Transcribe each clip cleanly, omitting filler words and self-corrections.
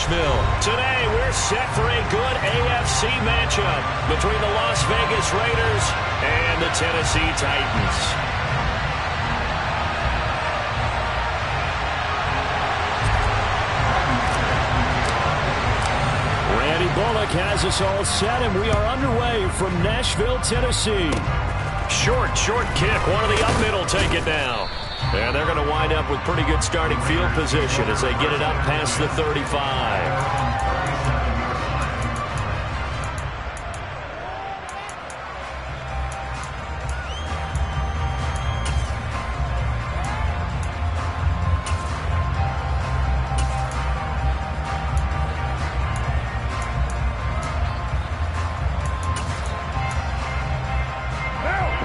Nashville. Today, we're set for a good AFC matchup between the Las Vegas Raiders and the Tennessee Titans. Randy Bullock has us all set, and we are underway from Nashville, Tennessee. Short kick. One of the up middle take it now. And they're going to wind up with pretty good starting field position as they get it up past the 35.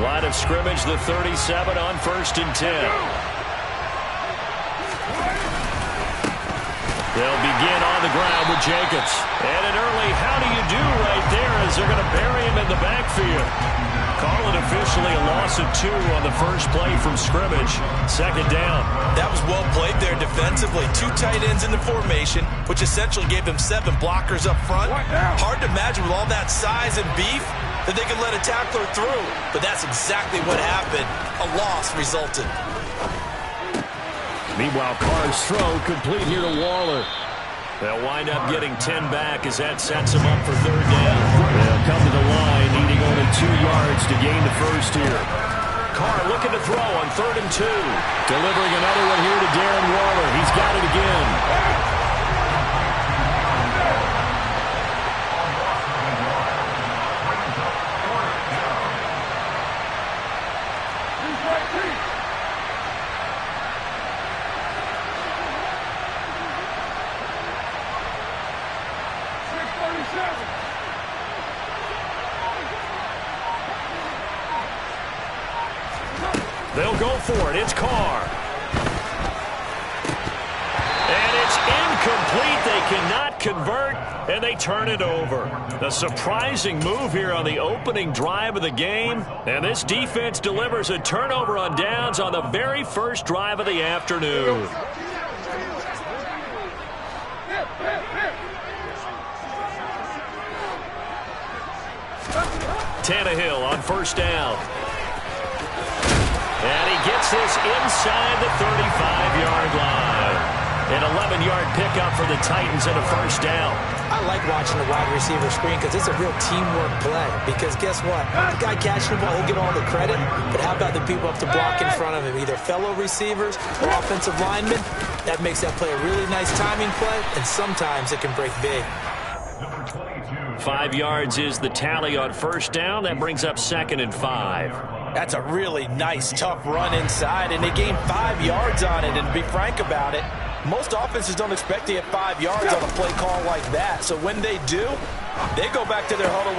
Line of scrimmage, the 37 on 1st and 10. They'll begin on the ground with Jacobs. And an early how do you do right there as they're going to bury him in the backfield. Call it officially a loss of 2 on the first play from scrimmage. 2nd down. That was well played there defensively. 2 tight ends in the formation, which essentially gave them 7 blockers up front. Hard to imagine with all that size and beef that they could let a tackler through. But that's exactly what happened. A loss resulted. Meanwhile, Carr's throw complete here to Waller. They'll wind up getting 10 back as that sets them up for 3rd down. They'll come to the line, needing only 2 yards to gain the first here. Carr looking to throw on 3rd and 2. Delivering another one here to Darren Waller. He's got it again. They'll go for it. It's Carr. And it's incomplete. They cannot convert, and they turn it over. A surprising move here on the opening drive of the game. And this defense delivers a turnover on downs on the very first drive of the afternoon. Tannehill on 1st down. And he gets this inside the 35-yard line. An 11-yard pickup for the Titans and a 1st down. I like watching the wide receiver screen because it's a real teamwork play. Because guess what? The guy catching the ball, he'll get all the credit. But how about the people up to block in front of him? Either fellow receivers or offensive linemen. That makes that play a really nice timing play, and sometimes it can break big. 5 yards is the tally on 1st down. That brings up 2nd and 5. That's a really nice, tough run inside, and they gained 5 yards on it. And to be frank about it, most offenses don't expect to get 5 yards on a play call like that. So when they do, they go back to their huddle.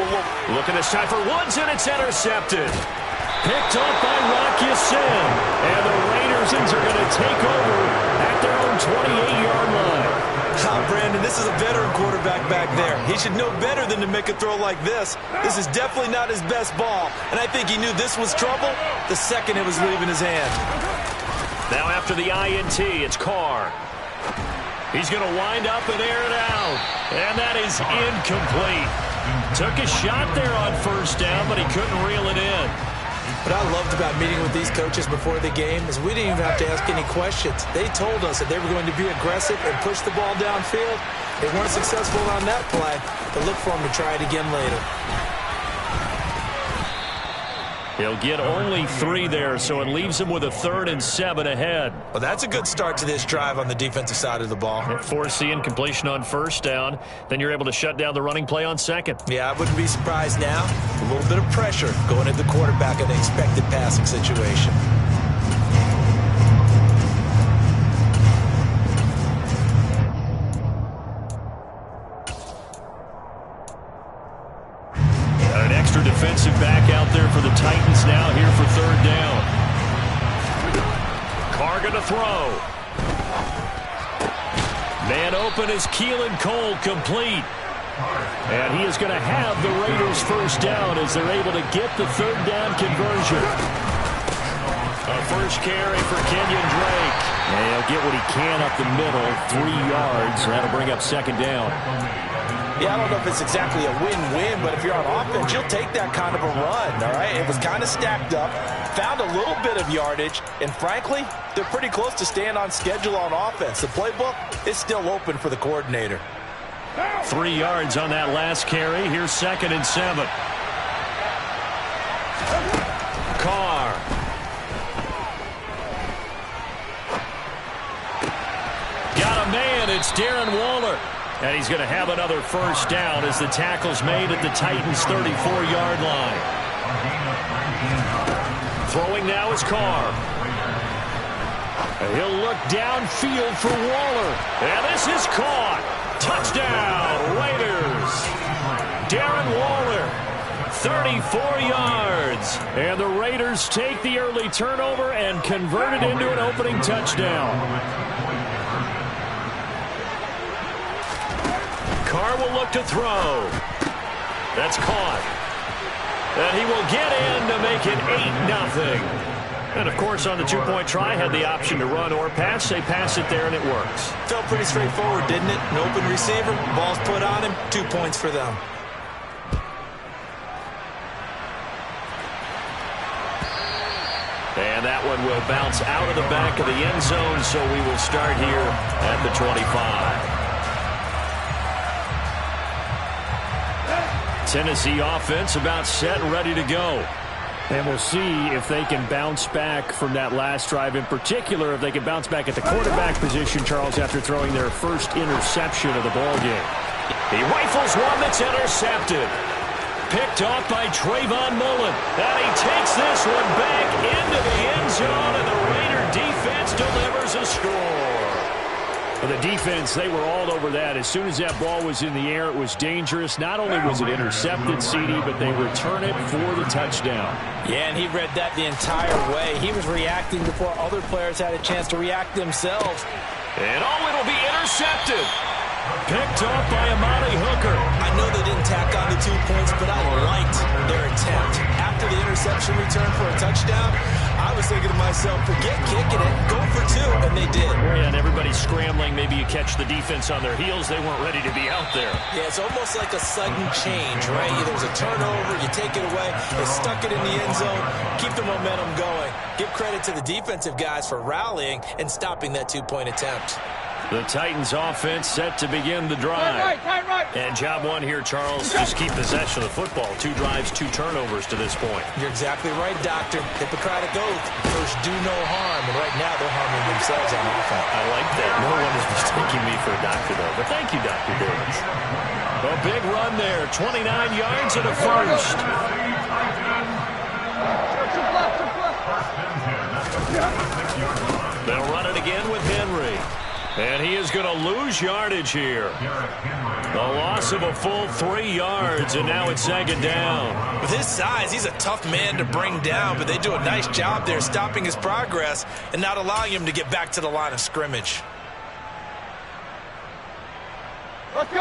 Looking this time for Woods, and it's intercepted. Picked up by Rock Ya-Sin. And the Raiders are going to take over at their own 28-yard line. Brandon, this is a veteran quarterback back there. He should know better than to make a throw like this. This is definitely not his best ball, and I think he knew this was trouble the second it was leaving his hand. Now after the INT, it's Carr. He's going to wind up and air it out, and that is incomplete. Took a shot there on 1st down, but he couldn't reel it in. What I loved about meeting with these coaches before the game is we didn't even have to ask any questions. They told us that they were going to be aggressive and push the ball downfield. They weren't successful on that play, but look for them to try it again later. He'll get only 3 there, so it leaves him with a 3rd and 7 ahead. Well, that's a good start to this drive on the defensive side of the ball. Force the incompletion on 1st down. Then you're able to shut down the running play on 2nd. Yeah, I wouldn't be surprised now. A little bit of pressure going at the quarterback in an expected passing situation. An extra defensive back out there for the Titans now here for 3rd down. Carr going to throw. Man open is Keelan Cole, complete. And he is going to have the Raiders 1st down as they're able to get the 3rd down conversion. A first carry for Kenyon Drake. And he'll get what he can up the middle, 3 yards. That'll bring up second down. Yeah, I don't know if it's exactly a win-win, but if you're on offense, you'll take that kind of a run, all right? It was kind of stacked up, found a little bit of yardage, and frankly, they're pretty close to staying on schedule on offense. The playbook is still open for the coordinator. 3 yards on that last carry. Here's 2nd and 7. Carr. Got a man. It's Darren Waller. And he's going to have another first down as the tackle's made at the Titans' 34-yard line. Throwing now is Carr. And he'll look downfield for Waller. And this is caught. Touchdown, Raiders. Darren Waller, 34 yards. And the Raiders take the early turnover and convert it into an opening touchdown. Carr will look to throw. That's caught. And he will get in to make it 8-0. And, of course, on the two-point try, had the option to run or pass. They pass it there, and it works. Felt pretty straightforward, didn't it? An open receiver, ball's put on him, 2 points for them. And that one will bounce out of the back of the end zone, so we will start here at the 25. Tennessee offense about set and ready to go. And we'll see if they can bounce back from that last drive. In particular, if they can bounce back at the quarterback position, Charles, after throwing their first interception of the ball game. He rifles one that's intercepted. Picked off by Trayvon Mullen. And he takes this one back into the end zone, and the Raider defense delivers a score. For the defense, they were all over that. As soon as that ball was in the air, it was dangerous. Not only was it intercepted, CD, but they return it for the touchdown. Yeah, and he read that the entire way. He was reacting before other players had a chance to react themselves. And it'll be intercepted. Picked off by Amani Hooker. I know they didn't tack on the 2 points, but I liked their attempt. After the interception return for a touchdown, I was thinking to myself, forget kicking it, go for 2, and they did. Yeah, and everybody's scrambling. Maybe you catch the defense on their heels. They weren't ready to be out there. Yeah, it's almost like a sudden change, right? There was a turnover, you take it away, they stuck it in the end zone, keep the momentum going. Give credit to the defensive guys for rallying and stopping that 2-point attempt. The Titans offense set to begin the drive. And job one here, Charles, just keep possession of the football. 2 drives, 2 turnovers to this point. You're exactly right, Doctor. Hippocratic oath. First, do no harm. And right now, they're harming themselves on offense. I like that. No one is mistaking me for a doctor, though. But thank you, Dr. Davis. A big run there. 29 yards and a first. They'll run it again with Henry. And he is going to lose yardage here. A loss of a full 3 yards, and now it's 2nd down. With his size, he's a tough man to bring down, but they do a nice job there stopping his progress and not allowing him to get back to the line of scrimmage.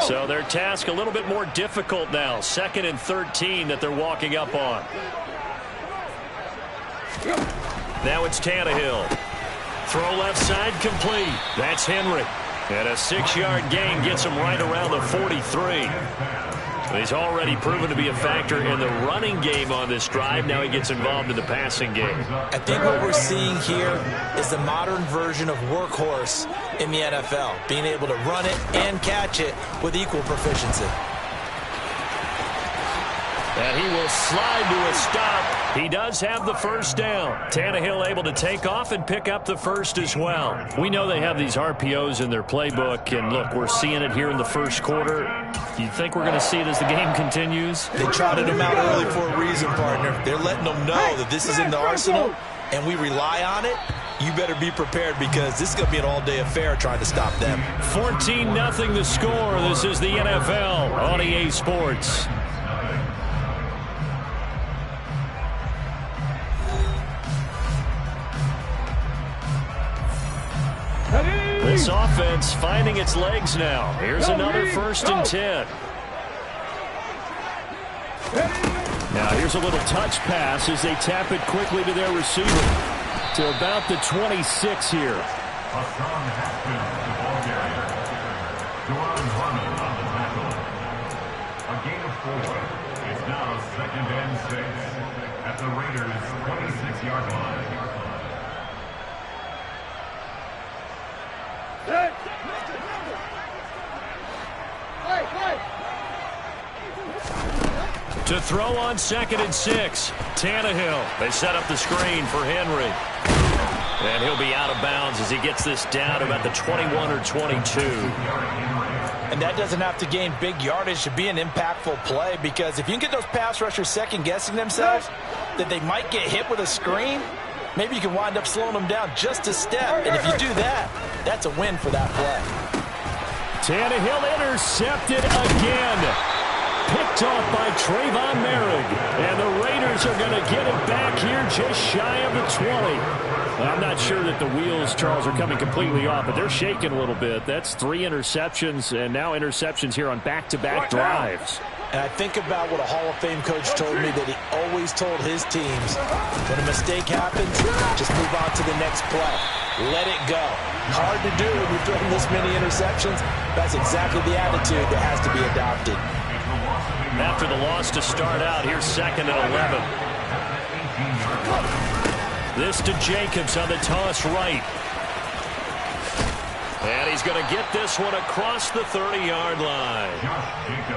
So their task a little bit more difficult now. 2nd and 13 that they're walking up on. Now it's Tannehill. Throw left side complete. That's Henry. And a 6-yard gain gets him right around the 43. He's already proven to be a factor in the running game on this drive. Now he gets involved in the passing game. I think what we're seeing here is the modern version of workhorse in the NFL, being able to run it and catch it with equal proficiency. And he will slide to a stop. He does have the first down. Tannehill able to take off and pick up the first as well. We know they have these RPOs in their playbook, and look, we're seeing it here in the first quarter. Do you think we're going to see it as the game continues? They trotted them out early for a reason, partner. They're letting them know that this is in the arsenal, and we rely on it. You better be prepared because this is going to be an all-day affair trying to stop them. 14-0 the score. This is the NFL on EA Sports. This offense finding its legs now. Here's another 1st and 10. Now here's a little touch pass as they tap it quickly to their receiver. To about the 26 here. Hassan Haskins, the ball carrier. Duran Harmon on the tackle. A gain of 4. It's now 2nd and 6 at the Raiders' 26-yard line. To throw on 2nd and 6. Tannehill. They set up the screen for Henry. And he'll be out of bounds as he gets this down to about the 21 or 22. And that doesn't have to gain big yardage to be an impactful play, because if you can get those pass rushers second-guessing themselves that they might get hit with a screen, maybe you can wind up slowing them down just a step. And if you do that, that's a win for that play. Tannehill intercepted again. Picked off by Trayvon Merrick. And the Raiders are going to get it back here just shy of the 20. I'm not sure that the wheels, Charles, are coming completely off, but they're shaking a little bit. That's 3 interceptions, and now interceptions here on back-to-back drives. And I think about what a Hall of Fame coach told me, that he always told his teams, when a mistake happens, just move on to the next play. Let it go. Hard to do when you're throwing this many interceptions. That's exactly the attitude that has to be adopted. After the loss to start out, here's 2nd and 11. This to Jacobs on the toss right. And he's going to get this one across the 30-yard line.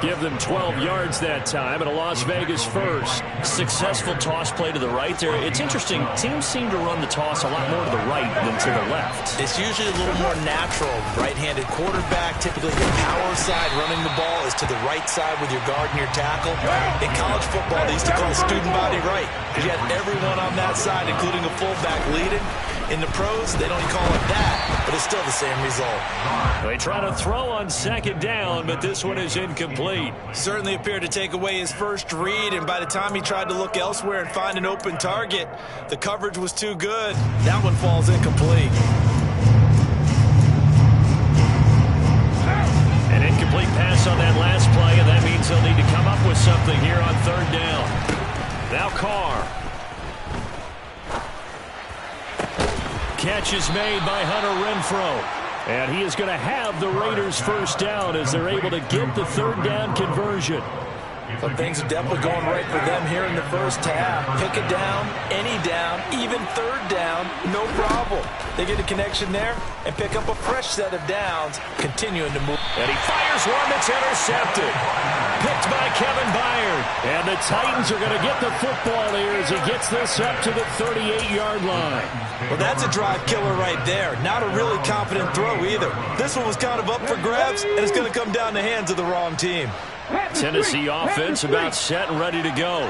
Give them 12 yards that time, and a Las Vegas first. Successful toss play to the right there. It's interesting. Teams seem to run the toss a lot more to the right than to the left. It's usually a little more natural. Right-handed quarterback, typically your power side running the ball is to the right side with your guard and your tackle. In college football, they used to call student body right, because you had everyone on that side, including a fullback, leading. In the pros, they don't call it that, but it's still the same result. They try to throw on 2nd down, but this one is incomplete. Certainly appeared to take away his first read, and by the time he tried to look elsewhere and find an open target, the coverage was too good. That one falls incomplete. An incomplete pass on that last play, and that means they'll need to come up with something here on 3rd down. Now Carr. Catch is made by Hunter Renfrow. And he is going to have the Raiders first down as they're able to get the 3rd down conversion. So things are definitely going right for them here in the first half. Pick it down, any down, even 3rd down, no problem. They get a connection there and pick up a fresh set of downs, continuing to move. And he fires one that's intercepted. Picked by Kevin Byard. And the Titans are going to get the football here as he gets this up to the 38-yard line. Well, that's a drive killer right there. Not a really confident throw either. This one was kind of up for grabs, and it's going to come down the hands of the wrong team. Tennessee offense about set and ready to go.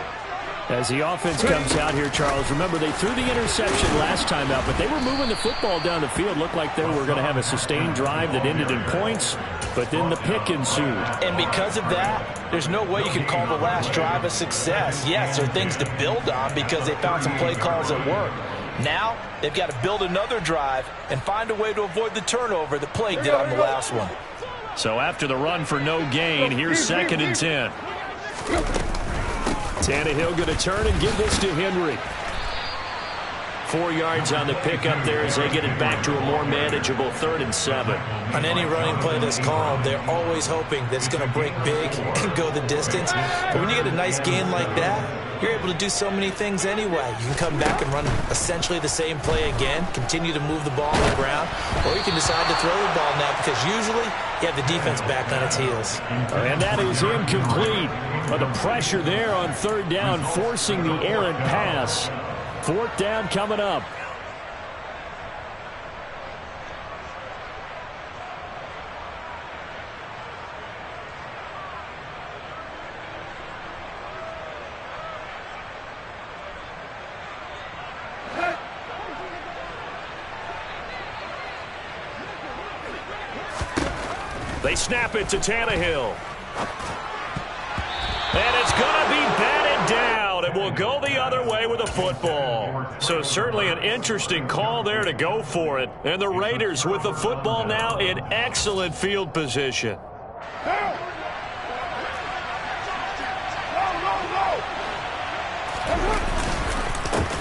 As the offense comes out here, Charles, remember they threw the interception last time out, but they were moving the football down the field. Looked like they were going to have a sustained drive that ended in points, but then the pick ensued. And because of that, there's no way you can call the last drive a success. Yes, there are things to build on because they found some play calls at work. Now, they've got to build another drive and find a way to avoid the turnover that plagued it on the last one. So after the run for no gain, here's 2nd and 10. Tannehill going to turn and give this to Henry. 4 yards on the pickup there as they get it back to a more manageable 3rd and 7. On any running play that's called, they're always hoping that it's going to break big and go the distance. But when you get a nice gain like that, you're able to do so many things anyway. You can come back and run essentially the same play again, continue to move the ball on the ground, or you can decide to throw the ball now because usually you have the defense back on its heels. And that is incomplete. But the pressure there on 3rd down, forcing the errant pass. 4th down coming up. They snap it to Tannehill. And it's going to be batted down. It will go the other way with the football. So certainly an interesting call there to go for it. And the Raiders with the football now in excellent field position.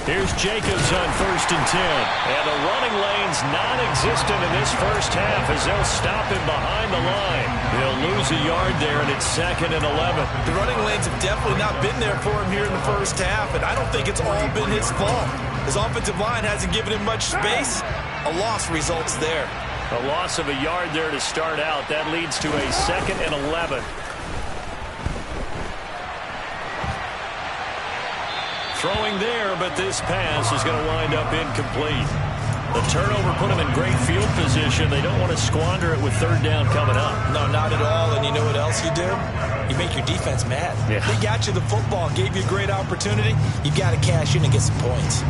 Here's Jacobs on 1st and 10. And the running lane's non-existent in this first half as they'll stop him behind the line. He'll lose a yard there, and it's 2nd and 11. The running lanes have definitely not been there for him here in the first half, and I don't think it's all been his fault. His offensive line hasn't given him much space. A loss results there. A loss of a yard there to start out. That leads to a 2nd and 11. Throwing there, but this pass is going to wind up incomplete. The turnover put them in great field position. They don't want to squander it with 3rd down coming up. No, not at all. And you know what else you do? You make your defense mad. Yeah. They got you the football, gave you a great opportunity. You got to cash in and get some points.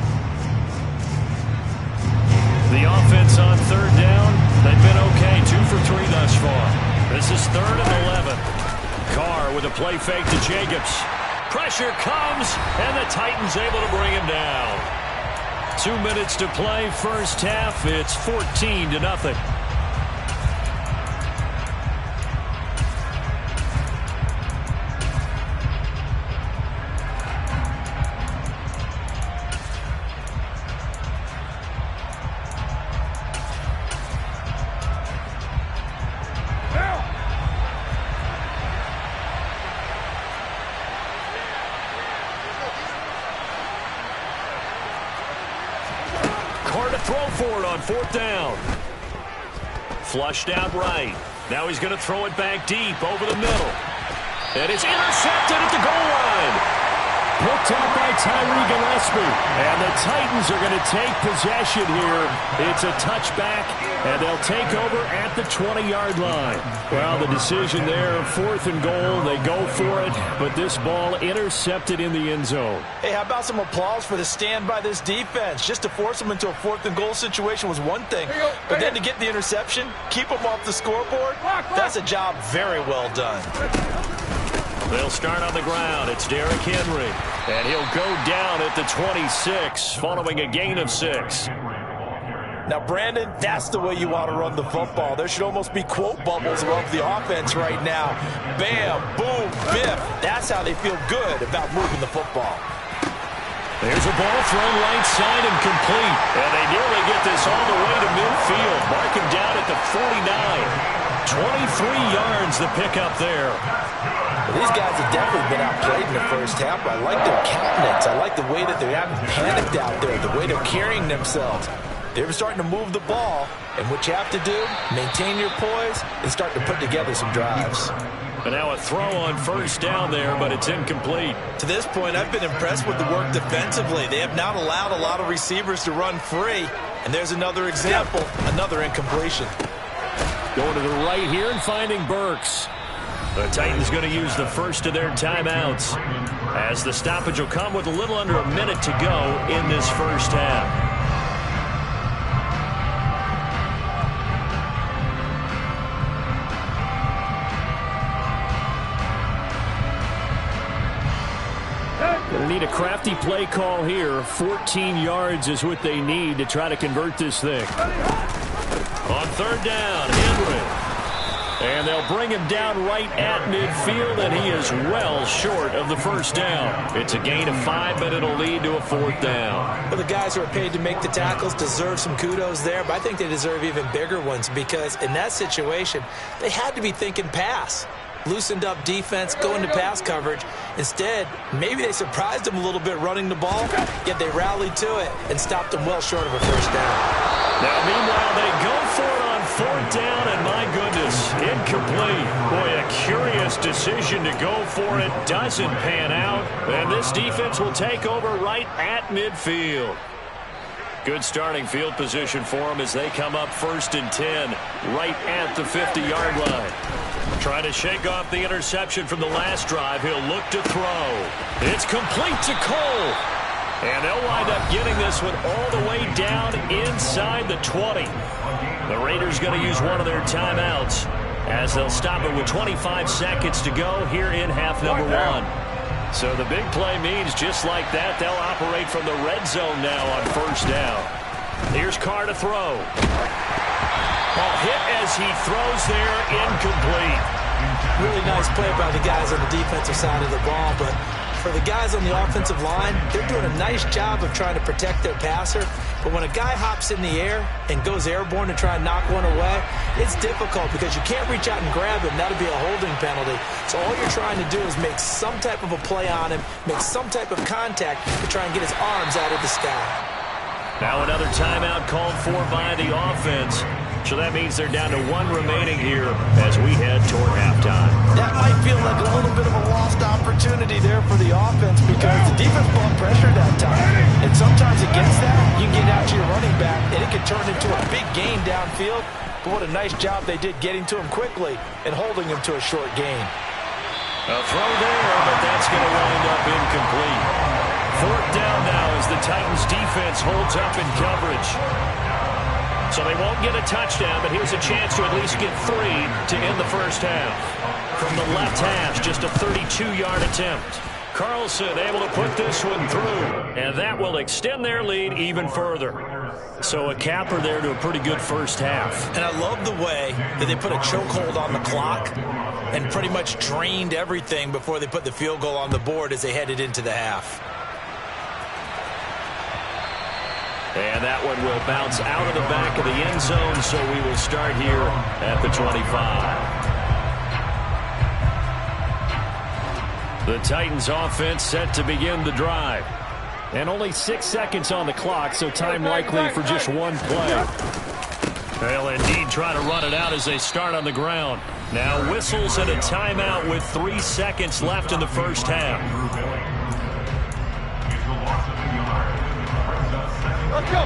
The offense on 3rd down, they've been okay. 2 for 3 thus far. This is 3rd and 11. Carr with a play fake to Jacobs. Pressure comes, and the Titans able to bring him down. 2 minutes to play, first half. It's 14-0. Throw for it on 4th down. Flushed out right. Now he's going to throw it back deep over the middle. And it's intercepted at the goal line. Picked up by Tyree Gillespie. And the Titans are going to take possession here. It's a touchback, and they'll take over at the 20-yard line. Well, the decision there, 4th and goal. They go for it, but this ball intercepted in the end zone. Hey, how about some applause for the stand by this defense? Just to force them into a 4th and goal situation was one thing, but then to get the interception, keep them off the scoreboard, that's a job very well done. They'll start on the ground. It's Derrick Henry, and he'll go down at the 26 following a gain of 6. Now, Brandon, that's the way you want to run the football. There should almost be quote bubbles above the offense right now. Bam, boom, biff. That's how they feel good about moving the football. There's a ball thrown right side and complete. And they nearly get this all the way to midfield. Mark him down at the 49. 23 yards the pickup there. Well, these guys have definitely been outplayed in the first half. I like their countenance. I like the way that they haven't panicked out there, the way they're carrying themselves. They're starting to move the ball, and what you have to do, maintain your poise and start to put together some drives. And now a throw on 1st down there, but it's incomplete. To this point, I've been impressed with the work defensively. They have not allowed a lot of receivers to run free. And there's another example, another incompletion. Going to the right here and finding Burks. The Titans going to use the first of their timeouts, as the stoppage will come with a little under a minute to go in this first half. Going to need a crafty play call here. 14 yards is what they need to try to convert this thing. On 3rd down, Henry. And they'll bring him down right at midfield, and he is well short of the 1st down. It's a gain of 5, but it'll lead to a 4th down. Well, the guys who are paid to make the tackles deserve some kudos there, but I think they deserve even bigger ones because in that situation, they had to be thinking pass. Loosened up defense, going to pass coverage. Instead, maybe they surprised them a little bit running the ball, yet they rallied to it and stopped them well short of a 1st down. Now, meanwhile, they go for it on 4th down, and my goodness, incomplete. Boy, a curious decision to go for it. Doesn't pan out, and this defense will take over right at midfield. Good starting field position for them as they come up 1st and 10, right at the 50-yard line. Trying to shake off the interception from the last drive. He'll look to throw. It's complete to Cole. And they'll wind up getting this one all the way down inside the 20. The Raiders going to use one of their timeouts as they'll stop it with 25 seconds to go here in half number 1. So the big play means just like that, they'll operate from the red zone now on 1st down. Here's Carr to throw. Ball hit as he throws there, incomplete. Really nice play by the guys on the defensive side of the ball, but for the guys on the offensive line, they're doing a nice job of trying to protect their passer. But when a guy hops in the air and goes airborne to try and knock one away, it's difficult because you can't reach out and grab him. That'll be a holding penalty. So all you're trying to do is make some type of a play on him, make some type of contact to try and get his arms out of the sky. Now another timeout called for by the offense. So that means they're down to 1 remaining here as we head toward halftime. That might feel like a little bit of a lost opportunity there for the offense because the defense brought pressure that time. And sometimes against that, you can get out to your running back, and it can turn into a big gain downfield. But what a nice job they did getting to him quickly and holding him to a short gain. A throw there, but that's going to wind up incomplete. 4th down now as the Titans defense holds up in coverage. So they won't get a touchdown, but here's a chance to at least get 3 to end the first half. From the left hash, just a 32-yard attempt. Carlson able to put this one through, and that will extend their lead even further. So a capper there to a pretty good first half. And I love the way that they put a chokehold on the clock and pretty much drained everything before they put the field goal on the board as they headed into the half. And that one will bounce out of the back of the end zone, so we will start here at the 25. The Titans offense set to begin the drive. And only 6 seconds on the clock, so time likely for just one play. They'll indeed try to run it out as they start on the ground. Now whistles and a timeout with 3 seconds left in the first half. Let's go.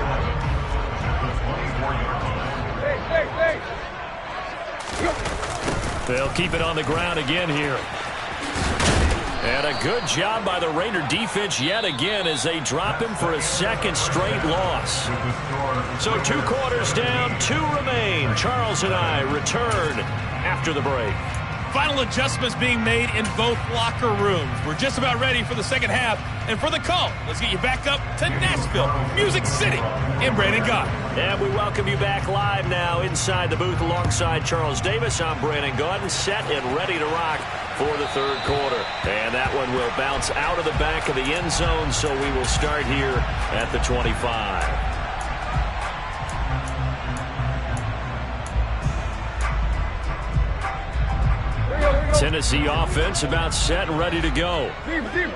They'll keep it on the ground again here. And a good job by the Raider defense yet again as they drop him for a 2nd straight loss. So 2 quarters down, 2 remain. Charles and I return after the break. Final adjustments being made in both locker rooms. We're just about ready for the second half. And for the call, let's get you back up to Nashville, Music City, and Brandon Gaudin. And we welcome you back live now inside the booth alongside Charles Davis. I'm Brandon Gaudin, set and ready to rock for the 3rd quarter. And that one will bounce out of the back of the end zone, so we will start here at the 25. Tennessee offense about set and ready to go.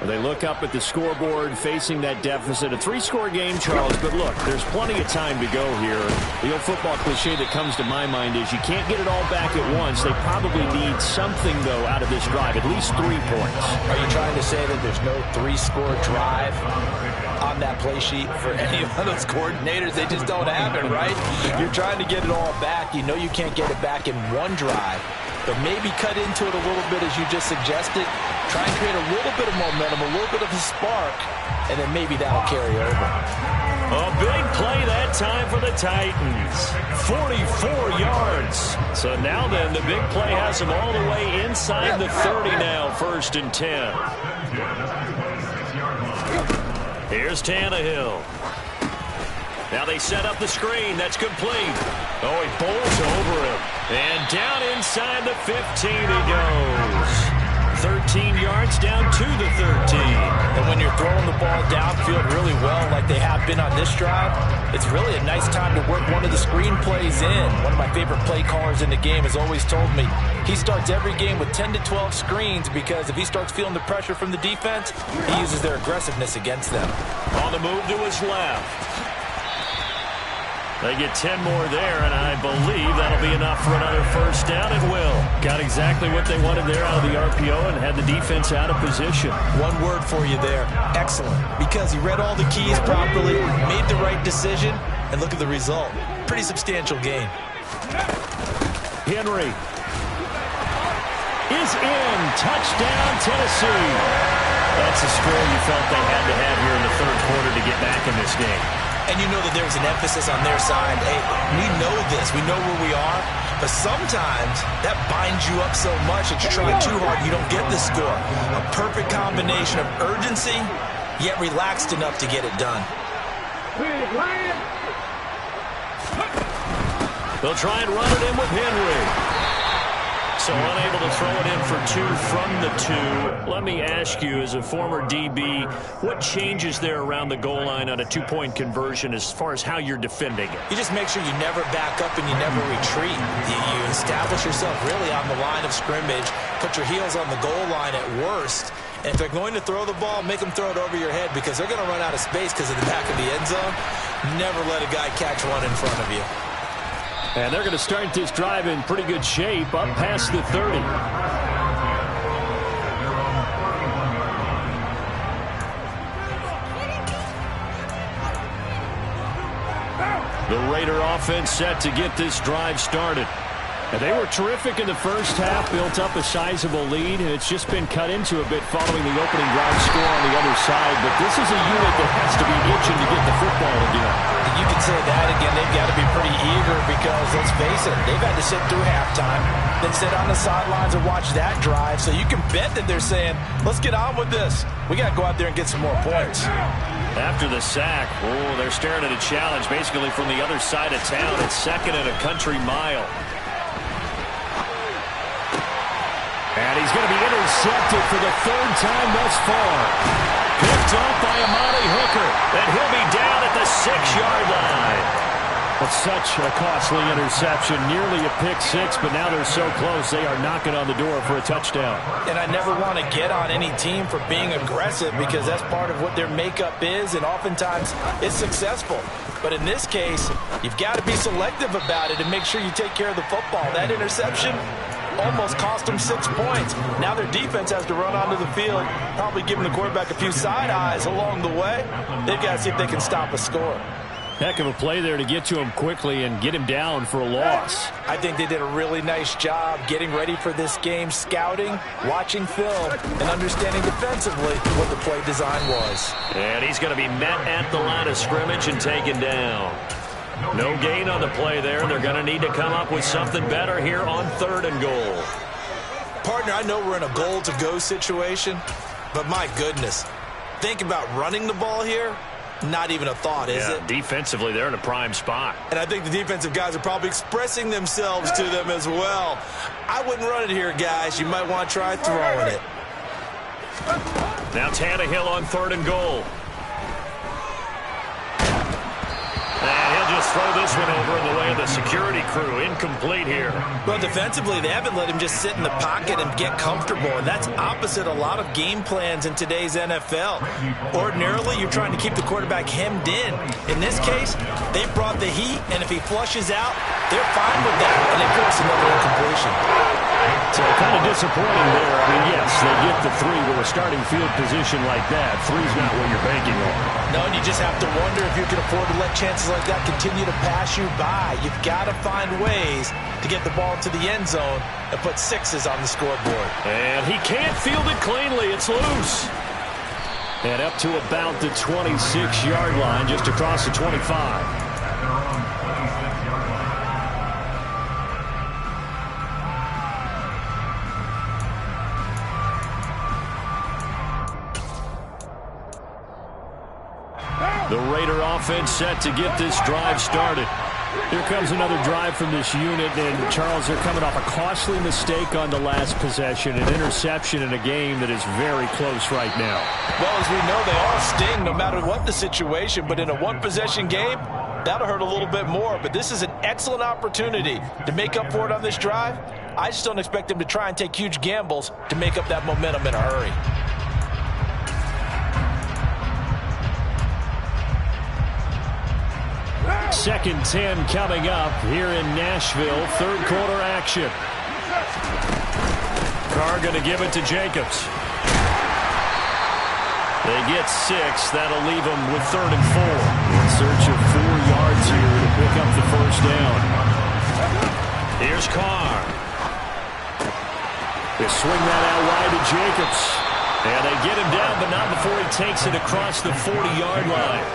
They look up at the scoreboard facing that deficit. A 3-score game, Charles, but look, there's plenty of time to go here. The old football cliche that comes to my mind is you can't get it all back at once. They probably need something, though, out of this drive, at least 3 points. Are you trying to say that there's no 3-score drive on that play sheet for any of those coordinators? They just don't have it, right? You're trying to get it all back. You know you can't get it back in one drive. But maybe cut into it a little bit as you just suggested. Try and create a little bit of momentum, a little bit of a spark, and then maybe that'll carry over. A big play that time for the Titans. 44 yards. So now then, the big play has them all the way inside the 30 now, 1st and 10. Here's Tannehill. Now they set up the screen. That's complete. Oh, he bowls over him. And down inside the 15 he goes. 13 yards down to the 13. And when you're throwing the ball downfield really well like they have been on this drive, it's really a nice time to work one of the screen plays in. One of my favorite play callers in the game has always told me he starts every game with 10 to 12 screens because if he starts feeling the pressure from the defense, he uses their aggressiveness against them. On the move to his left. They get 10 more there, and I believe that'll be enough for another first down. It will. Got exactly what they wanted there out of the RPO and had the defense out of position. One word for you there. Excellent. Because he read all the keys properly, made the right decision, and look at the result. Pretty substantial gain. Henry is in. Touchdown, Tennessee. That's a score you felt they had to have here in the 3rd quarter to get back in this game. And you know that there was an emphasis on their side. Hey, we know this. We know where we are. But sometimes that binds you up so much that you're trying too hard, you don't get the score. A perfect combination of urgency, yet relaxed enough to get it done. They'll try and run it in with Henry. So unable to throw it in for 2 from the 2. Let me ask you, as a former DB, what changes there around the goal line on a 2-point conversion as far as how you're defending it? You just make sure you never back up and you never retreat. You establish yourself really on the line of scrimmage, put your heels on the goal line at worst. And if they're going to throw the ball, make them throw it over your head because they're going to run out of space because of the back of the end zone. Never let a guy catch one in front of you. And they're going to start this drive in pretty good shape, up past the 30. The Raider offense set to get this drive started. And they were terrific in the first half, built up a sizable lead, and it's just been cut into a bit following the opening drive score on the other side. But this is a unit that has to be itching to get the football again. You can say that again. They've got to be pretty eager because, let's face it, they've had to sit through halftime, then sit on the sidelines and watch that drive. So you can bet that they're saying, let's get on with this. We got to go out there and get some more points. After the sack, they're staring at a challenge basically from the other side of town. It's 2nd and a country mile. And he's going to be intercepted for the 3rd time thus far. Picked off by Amani Hooker. And he'll be down at the 6-yard line. That's such a costly interception. Nearly a pick 6, but now they're so close they are knocking on the door for a touchdown. And I never want to get on any team for being aggressive because that's part of what their makeup is, and oftentimes it's successful. But in this case, you've got to be selective about it and make sure you take care of the football. That interception almost cost them 6 points. Now their defense has to run onto the field, probably giving the quarterback a few side eyes along the way. They've got to see if they can stop a score. Heck of a play there to get to him quickly and get him down for a loss. I think they did a really nice job getting ready for this game, scouting, watching film, and understanding defensively what the play design was. And he's going to be met at the line of scrimmage and taken down. No gain on the play there. They're going to need to come up with something better here on 3rd and goal. Partner, I know we're in a goal-to-go situation, but my goodness, think about running the ball here. Not even a thought, is it? Defensively, they're in a prime spot. And I think the defensive guys are probably expressing themselves to them as well. I wouldn't run it here, guys. You might want to try throwing it. Now Tannehill on 3rd and goal. And he'll just throw this one over in the way of the security crew. Incomplete here. Well, defensively, they haven't let him just sit in the pocket and get comfortable, and that's opposite a lot of game plans in today's NFL. Ordinarily, you're trying to keep the quarterback hemmed in. In this case, they brought the heat, and if he flushes out, they're fine with that, and they force another incompletion. So kind of disappointing there. I mean, yes, they get the 3 with a starting field position like that. 3's not what you're banking on. No, and you just have to wonder if you can afford to let chances like that continue to pass you by. You've got to find ways to get the ball to the end zone and put 6s on the scoreboard. And he can't field it cleanly. It's loose. And up to about the 26-yard line, just across the 25. The Raider offense set to get this drive started. Here comes another drive from this unit, and Charles, they're coming off a costly mistake on the last possession, an interception in a game that is very close right now. Well, as we know, they all sting no matter what the situation, but in a one-possession game, that'll hurt a little bit more. But this is an excellent opportunity to make up for it on this drive. I just don't expect them to try and take huge gambles to make up that momentum in a hurry. Second 10 coming up here in Nashville. 3rd quarter action. Carr going to give it to Jacobs. They get 6. That'll leave them with 3rd and 4. In search of 4 yards here to pick up the first down. Here's Carr. They swing that out wide to Jacobs. And they get him down, but not before he takes it across the 40-yard line.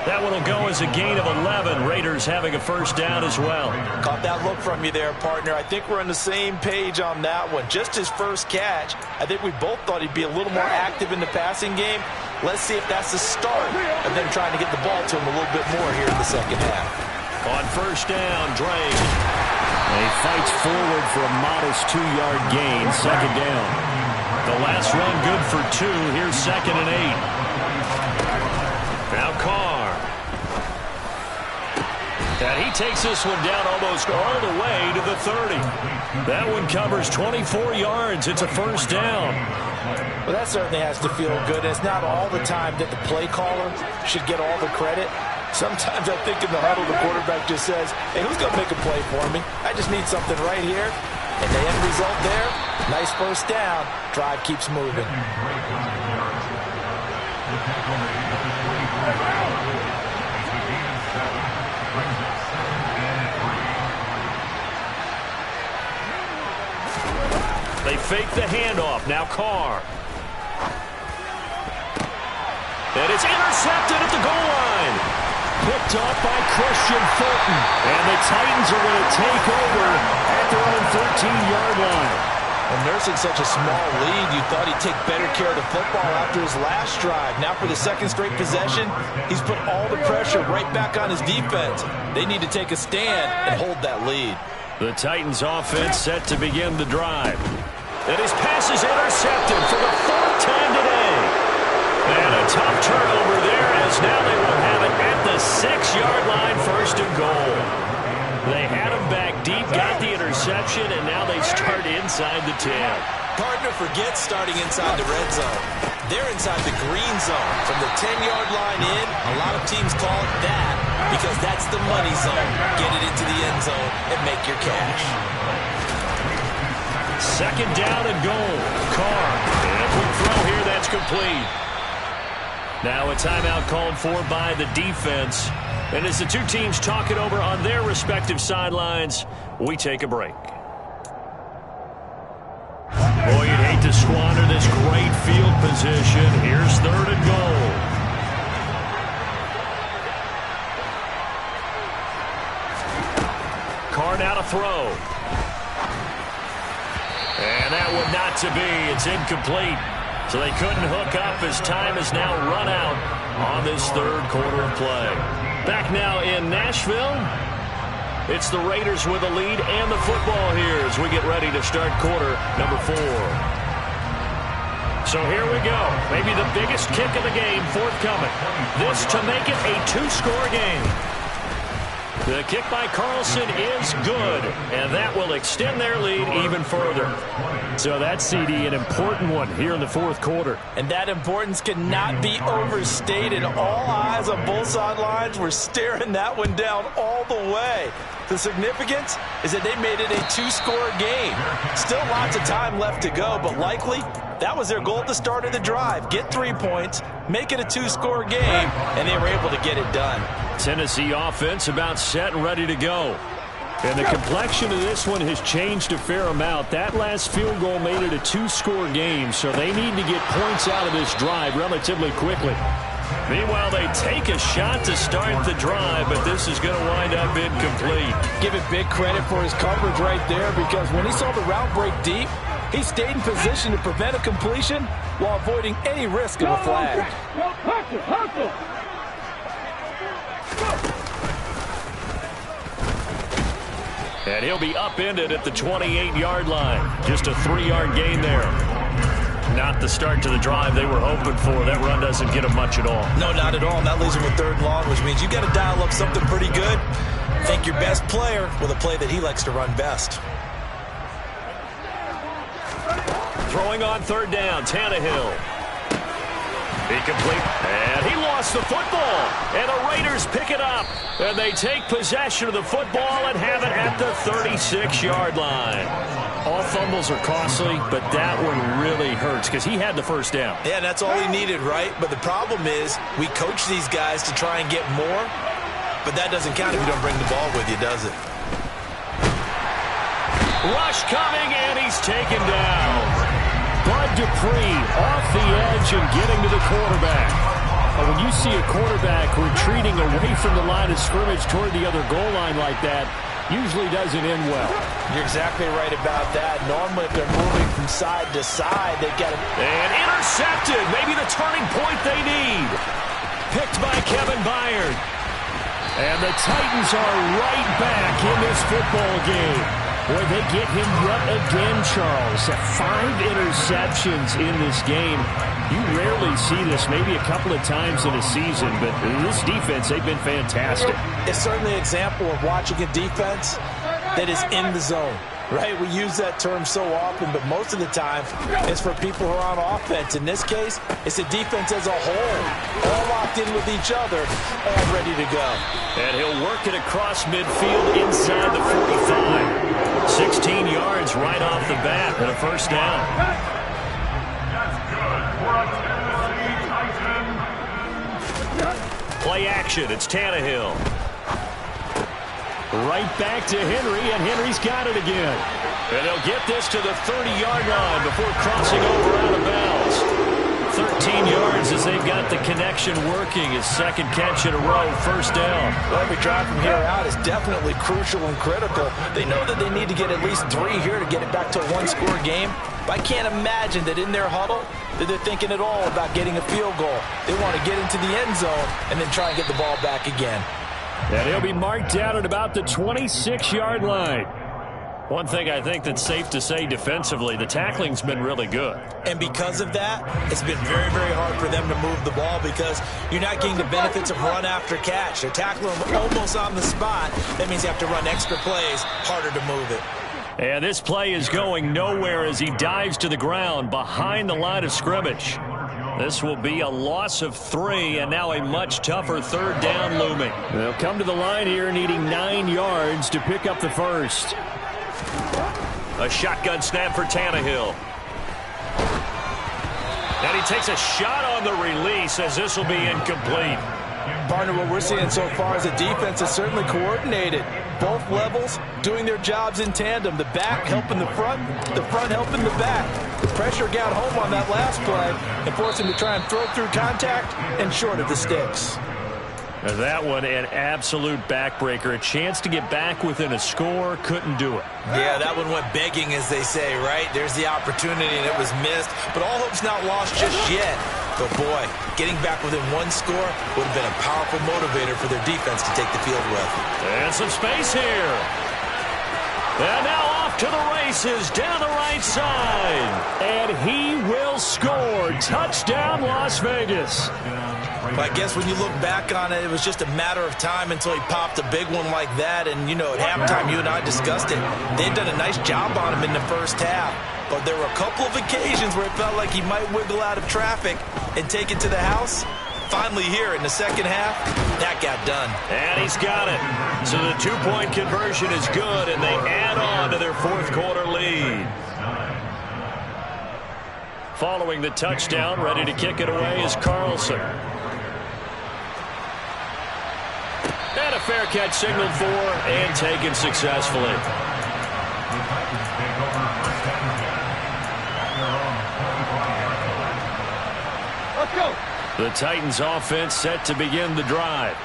That one will go as a gain of 11. Raiders having a first down as well. Caught that look from you there, partner. I think we're on the same page on that one. Just his first catch. I think we both thought he'd be a little more active in the passing game. Let's see if that's the start of them trying to get the ball to him a little bit more here in the second half. On first down, Drake. He fights forward for a modest 2-yard gain, second down. The last run good for 2. Here's 2nd and 8. Now Carr. And he takes this one down almost all the way to the 30. That one covers 24 yards. It's a first down. Well, that certainly has to feel good. It's not all the time that the play caller should get all the credit. Sometimes I think in the huddle, the quarterback just says, hey, who's going to make a play for me? I just need something right here. And the end result there, nice first down. Drive keeps moving. They fake the handoff. Now Carr. And it's intercepted at the goal line. Picked off by Christian Fulton. And the Titans are going to take over at their own 13-yard line. And nursing such a small lead, you thought he'd take better care of the football after his last drive. Now for the second straight possession, he's put all the pressure right back on his defense. They need to take a stand and hold that lead. The Titans offense set to begin the drive. And his pass is intercepted for the 4th time today. And a tough turnover there, as now they will have it at the 6-yard line, 1st and goal. They had him back deep, got the interception, and now they start inside the 10. Partner forgets starting inside the red zone. They're inside the green zone. From the 10-yard line in, a lot of teams call it that because that's the money zone. Get it into the end zone and make your cash. 2nd down and goal. Carr. And a quick throw here, that's complete. Now a timeout called for by the defense. And as the two teams talk it over on their respective sidelines, we take a break. Boy, you'd hate to squander this great field position. Here's 3rd and goal. Carr now to throw. And that one not to be. It's incomplete. So they couldn't hook up as time has now run out on this 3rd quarter of play. Back now in Nashville. It's the Raiders with a lead and the football here as we get ready to start quarter number 4. So here we go. Maybe the biggest kick of the game forthcoming. This to make it a 2-score game. The kick by Carlson is good, and that will extend their lead even further. So that's, CD, an important one here in the 4th quarter. And that importance cannot be overstated. All eyes on both sidelines were staring that one down all the way. The significance is that they made it a 2-score game. Still lots of time left to go, but likely that was their goal at the start of the drive. Get 3 points, make it a 2-score game, and they were able to get it done. Tennessee offense about set and ready to go. And the complexion of this one has changed a fair amount. That last field goal made it a 2-score game, so they need to get points out of this drive relatively quickly. Meanwhile, they take a shot to start the drive, but this is going to wind up incomplete. Give it big credit for his coverage right there, because when he saw the route break deep, he stayed in position to prevent a completion while avoiding any risk of a flag. And he'll be upended at the 28-yard line. Just a 3-yard gain there. Not the start to the drive they were hoping for. That run doesn't get them much at all. No, not at all. And that leaves them with 3rd and long, which means you got to dial up something pretty good. Think your best player with a play that he likes to run best. Throwing on 3rd down, Tannehill. Incomplete. And he lost the football. And the Raiders pick it up. And they take possession of the football and have it at the 36-yard line. All fumbles are costly, but that one really hurts because he had the 1st down. Yeah, that's all he needed, right? But the problem is we coach these guys to try and get more, but that doesn't count if you don't bring the ball with you, does it? Rush coming, and he's taken down. Bud Dupree off the edge and getting to the quarterback. When you see a quarterback retreating away from the line of scrimmage toward the other goal line like that, usually doesn't end well. You're exactly right about that. Normally, if they're moving from side to side, they get it. And intercepted. Maybe the turning point they need. Picked by Kevin Byard. And the Titans are right back in this football game. Boy, they get him yet again, Charles. 5 interceptions in this game. You rarely see this, maybe a couple of times in a season, but this defense, they've been fantastic. It's certainly an example of watching a defense that is in the zone, right? We use that term so often, but most of the time it's for people who are on offense. In this case, it's a defense as a whole, all locked in with each other, all ready to go. And he'll work it across midfield inside the 45. 16 yards right off the bat and a first down. That's good for a Tennessee Titan. Play action. It's Tannehill. Right back to Henry, and Henry's got it again. And he'll get this to the 30-yard line before crossing over out of bounds. 13 yards as they've got the connection working. His second catch in a row, first down. Well, every drive from here out is definitely crucial and critical. They know that they need to get at least 3 here to get it back to a one-score game. But I can't imagine that in their huddle that they're thinking at all about getting a field goal. They want to get into the end zone and then try and get the ball back again. And he'll be marked down at about the 26-yard line. One thing I think that's safe to say defensively, the tackling's been really good. And because of that, it's been very, very hard for them to move the ball because you're not getting the benefits of run after catch. They're tackling them almost on the spot. That means you have to run extra plays, harder to move it. And this play is going nowhere as he dives to the ground behind the line of scrimmage. This will be a loss of 3, and now a much tougher third down looming. They'll come to the line here needing 9 yards to pick up the first. A shotgun snap for Tannehill. And he takes a shot on the release as this will be incomplete. Partner, what we're seeing so far is the defense is certainly coordinated. Both levels doing their jobs in tandem. The back helping the front helping the back. The pressure got home on that last play and forced him to try and throw through contact and short of the sticks. And that one, an absolute backbreaker. A chance to get back within a score, couldn't do it. Yeah, that one went begging, as they say, right? There's the opportunity, and it was missed. But all hope's not lost just yet. But, boy, getting back within 1 score would have been a powerful motivator for their defense to take the field with. And some space here. And now off to the races down the right side. And he will score. Touchdown, Las Vegas. But I guess when you look back on it, it was just a matter of time until he popped a big one like that. And, you know, at halftime, you and I discussed it. They'd done a nice job on him in the first half. But there were a couple of occasions where it felt like he might wiggle out of traffic and take it to the house. Finally here in the second half, that got done. And he's got it. So the 2-point conversion is good, and they add on to their fourth-quarter lead. Following the touchdown, ready to kick it away is Carlson. And a fair catch signaled for and taken successfully. Let's go. The Titans offense set to begin the drive.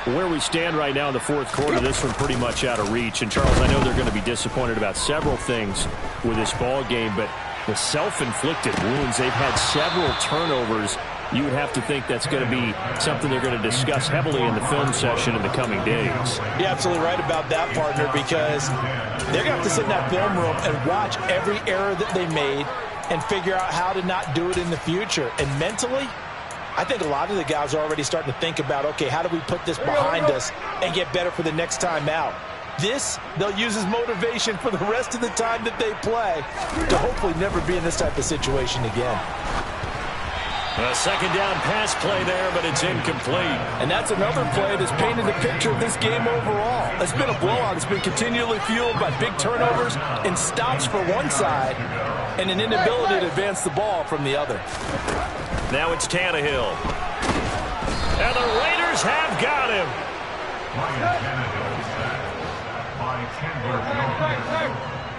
Where we stand right now in the fourth quarter, this one pretty much out of reach. And, Charles, I know they're going to be disappointed about several things with this ball game, but the self-inflicted wounds, they've had several turnovers. You would have to think that's going to be something they're going to discuss heavily in the film session in the coming days. You're absolutely right about that, partner, because they're going to have to sit in that film room and watch every error that they made and figure out how to not do it in the future. And mentally, I think a lot of the guys are already starting to think about, okay, how do we put this behind us and get better for the next time out? This, they'll use as motivation for the rest of the time that they play to hopefully never be in this type of situation again. A second down pass play there, but it's incomplete. And that's another play that's painted the picture of this game overall. It's been a blowout. It's been continually fueled by big turnovers and stops for one side and an inability to advance the ball from the other. Now it's Tannehill. And the Raiders have got him. Ryan Tannehill sacked by Chandler.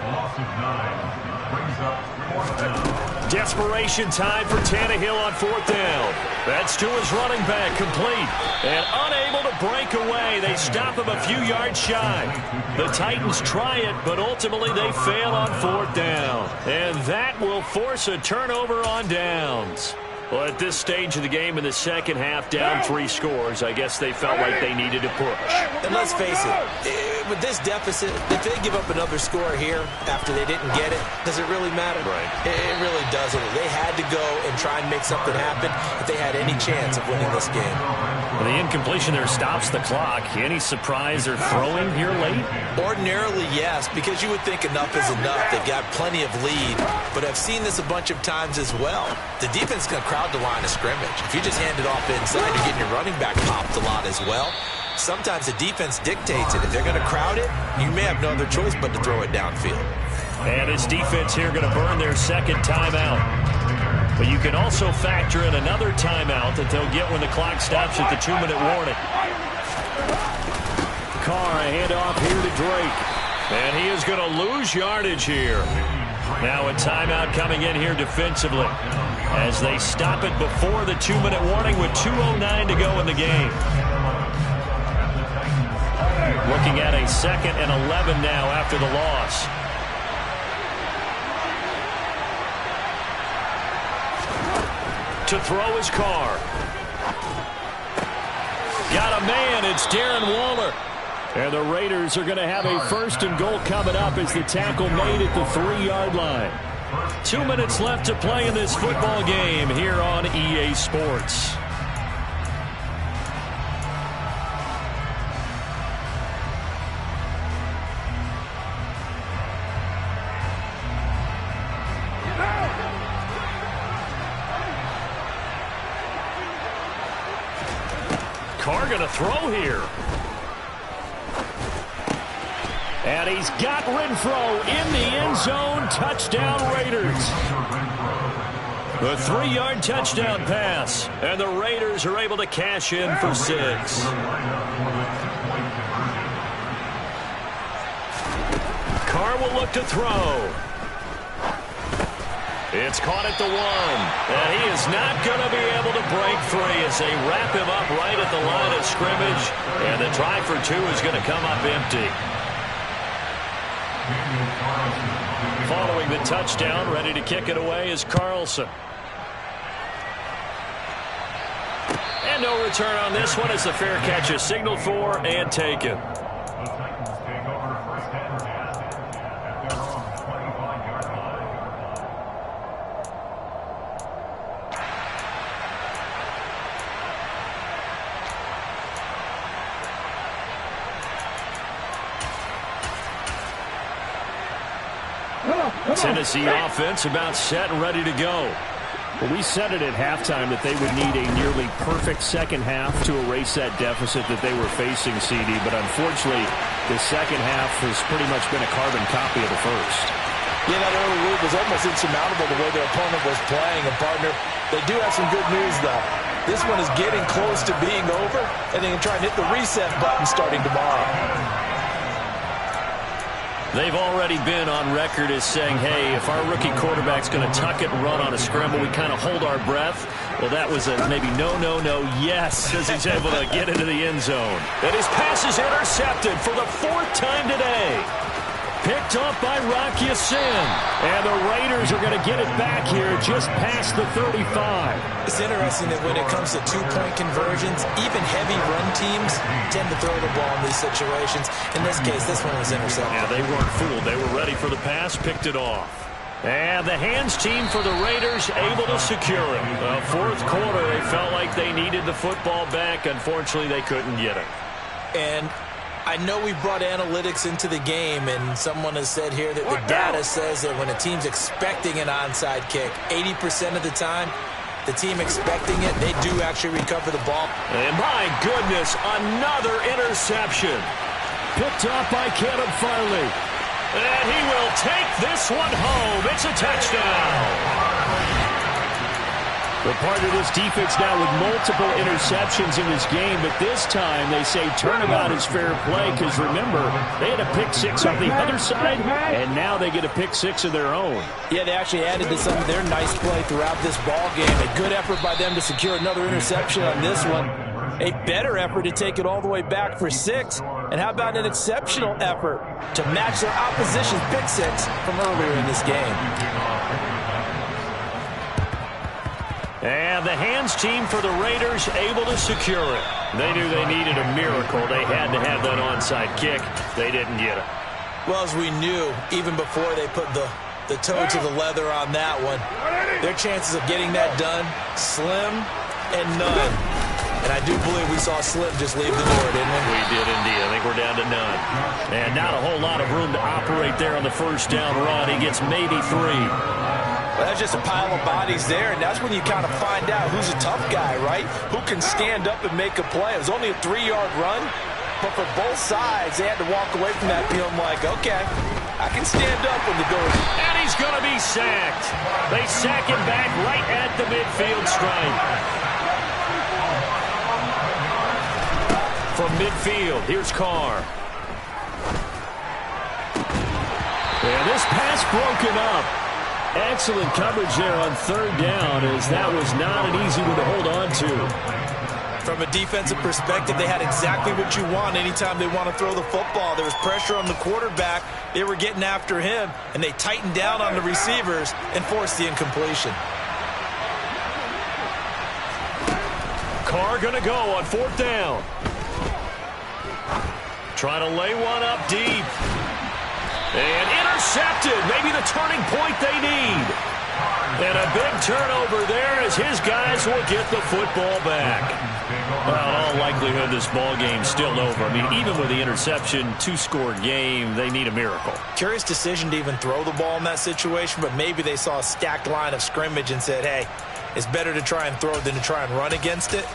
Loss of 9 brings up 4th down. Desperation time for Tannehill on 4th down. That's to his running back, complete. And unable to break away. They stop him a few yards shy. The Titans try it, but ultimately they fail on 4th down. And that will force a turnover on downs. Well, at this stage of the game in the second half, down 3 scores, I guess they felt like they needed to push. And let's face it, with this deficit, if they give up another score here after they didn't get it, does it really matter? Right. It really doesn't. They had to go and try and make something happen if they had any chance of winning this game. Well, the incompletion there stops the clock. Any surprise they're throwing here late? Ordinarily, yes, because you would think enough is enough. They've got plenty of lead, but I've seen this a bunch of times as well. The defense is going to crowd the line of scrimmage. If you just hand it off inside, you're getting your running back popped a lot as well. Sometimes the defense dictates it. If they're going to crowd it, you may have no other choice but to throw it downfield. And this defense here going to burn their second timeout. But you can also factor in another timeout that they'll get when the clock stops at the 2-minute warning. Carr, a handoff here to Drake. And he is going to lose yardage here. Now a timeout coming in here defensively as they stop it before the 2-minute warning with 2:09 to go in the game. Looking at a 2nd and 11 now after the loss. To throw his Carr. Got a man. It's Darren Waller. And the Raiders are going to have a 1st and goal coming up as the tackle made at the 3-yard line. 2 minutes left to play in this football game here on EA Sports. Carr going to throw here. And he's got Renfro in the end zone. Touchdown, Raiders. The 3-yard touchdown pass. And the Raiders are able to cash in for 6. Carr will look to throw. It's caught at the 1. And he is not going to be able to break free as they wrap him up right at the line of scrimmage. And the try for 2 is going to come up empty. Following the touchdown, ready to kick it away is Carlson. And no return on this one as the fair catch is signaled for and taken. Tennessee offense about set and ready to go. Well, we said it at halftime that they would need a nearly perfect second half to erase that deficit that they were facing, CD. But unfortunately, the second half has pretty much been a carbon copy of the first. Yeah, that early lead was almost insurmountable the way their opponent was playing. And, partner, they do have some good news, though. This one is getting close to being over, and they can try and hit the reset button starting tomorrow. They've already been on record as saying, hey, if our rookie quarterback's going to tuck it and run on a scramble, we kind of hold our breath. Well, that was a maybe no, yes, as he's able to get into the end zone. And his pass is intercepted for the 4th time today. Picked up by Rock Ya-Sin. And the Raiders are going to get it back here just past the 35. It's interesting that when it comes to 2-point conversions, even heavy run teams tend to throw the ball in these situations. In this case, this one was intercepted. Yeah, they weren't fooled. They were ready for the pass, picked it off. And the hands team for the Raiders able to secure it. The 4th quarter, they felt like they needed the football back. Unfortunately, they couldn't get it. And I know we brought analytics into the game, and someone has said here that the data says that when a team's expecting an onside kick, 80% of the time, the team expecting it, they do actually recover the ball. And my goodness, another interception. Picked off by Caleb Farley. And he will take this one home. It's a touchdown. But part of this defense now with multiple interceptions in this game, but this time they say turnabout is fair play because remember, they had a pick 6 on the other side, and now they get a pick 6 of their own. Yeah, they actually added to some of their nice play throughout this ball game. A good effort by them to secure another interception on this one. A better effort to take it all the way back for 6. And how about an exceptional effort to match their opposition's pick 6 from earlier in this game? And the hands team for the Raiders able to secure it. They knew they needed a miracle. They had to have that onside kick. They didn't get it. Well, as we knew, even before they put the toe to the leather on that one, their chances of getting that done, slim and none. And I do believe we saw Slim just leave the door, didn't we? We did indeed. I think we're down to none. And not a whole lot of room to operate there on the first down run. He gets maybe 3. Well, that's just a pile of bodies there, and that's when you kind of find out who's a tough guy, right? Who can stand up and make a play. It was only a 3-yard run, but for both sides, they had to walk away from that feeling like, okay, I can stand up when the door. And he's going to be sacked. They sack him back right at the midfield stripe. From midfield, here's Carr. And this pass broken up. Excellent coverage there on third down, as that was not an easy one to hold on to. From a defensive perspective, they had exactly what you want anytime they want to throw the football. There was pressure on the quarterback. They were getting after him, and they tightened down on the receivers and forced the incompletion. Carr going to go on fourth down. Trying to lay one up deep. And intercepted. Maybe the turning point they need. And a big turnover there as his guys will get the football back. Well, in all likelihood, this ball game's still over. I mean, even with the interception, 2-score game, they need a miracle. Curious decision to even throw the ball in that situation, but maybe they saw a stacked line of scrimmage and said, hey, it's better to try and throw than to try and run against it.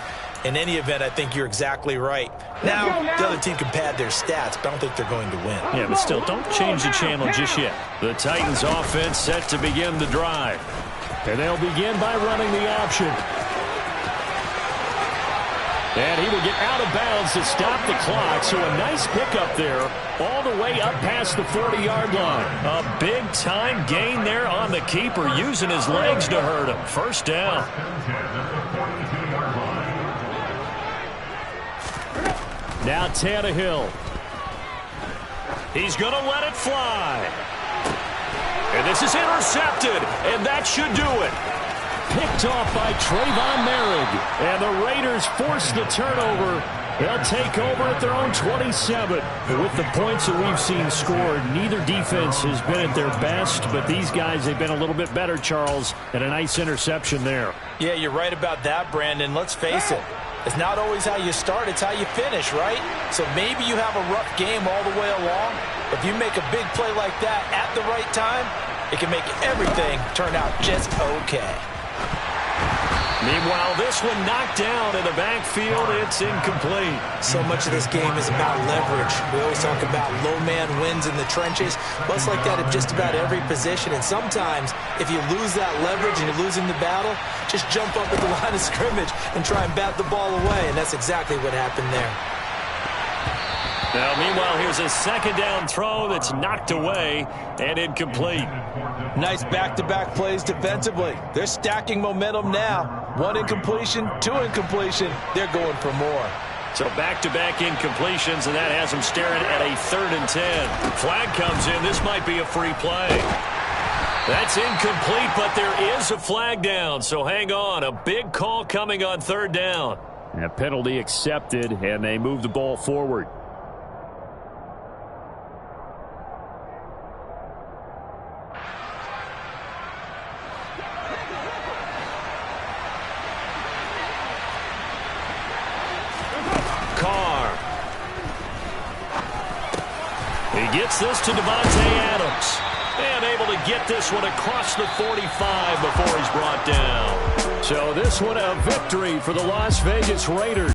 In any event, I think you're exactly right. Now, the other team can pad their stats, but I don't think they're going to win. Yeah, but still, don't change the channel just yet. The Titans offense set to begin the drive. And they'll begin by running the option. And he will get out of bounds to stop the clock. So a nice pickup there all the way up past the 40-yard line. A big-time gain there on the keeper, using his legs to hurt him. First down. Now Tannehill. He's going to let it fly. And this is intercepted, and that should do it. Picked off by Trayvon Merrick. And the Raiders force the turnover. They'll take over at their own 27. With the points that we've seen scored, neither defense has been at their best, but these guys, they've been a little bit better, Charles, and a nice interception there. Yeah, you're right about that, Brandon. Let's face it. It's not always how you start, it's how you finish, right? So maybe you have a rough game all the way along, but if you make a big play like that at the right time, it can make everything turn out just okay. Meanwhile, this one knocked down in the backfield. It's incomplete. So much of this game is about leverage. We always talk about low man wins in the trenches. Well, it's like that at just about every position. And sometimes, if you lose that leverage and you're losing the battle, just jump up at the line of scrimmage and try and bat the ball away. And that's exactly what happened there. Now, meanwhile, here's a second down throw that's knocked away and incomplete. Nice back-to-back plays defensively. They're stacking momentum now. 1 incompletion, 2 incompletion. They're going for more. So back-to-back incompletions, and that has them staring at a 3rd and 10. Flag comes in. This might be a free play. That's incomplete, but there is a flag down. So hang on. A big call coming on 3rd down. A penalty accepted, and they move the ball forward. Gets this to Devontae Adams. And able to get this one across the 45 before he's brought down. So this one a victory for the Las Vegas Raiders.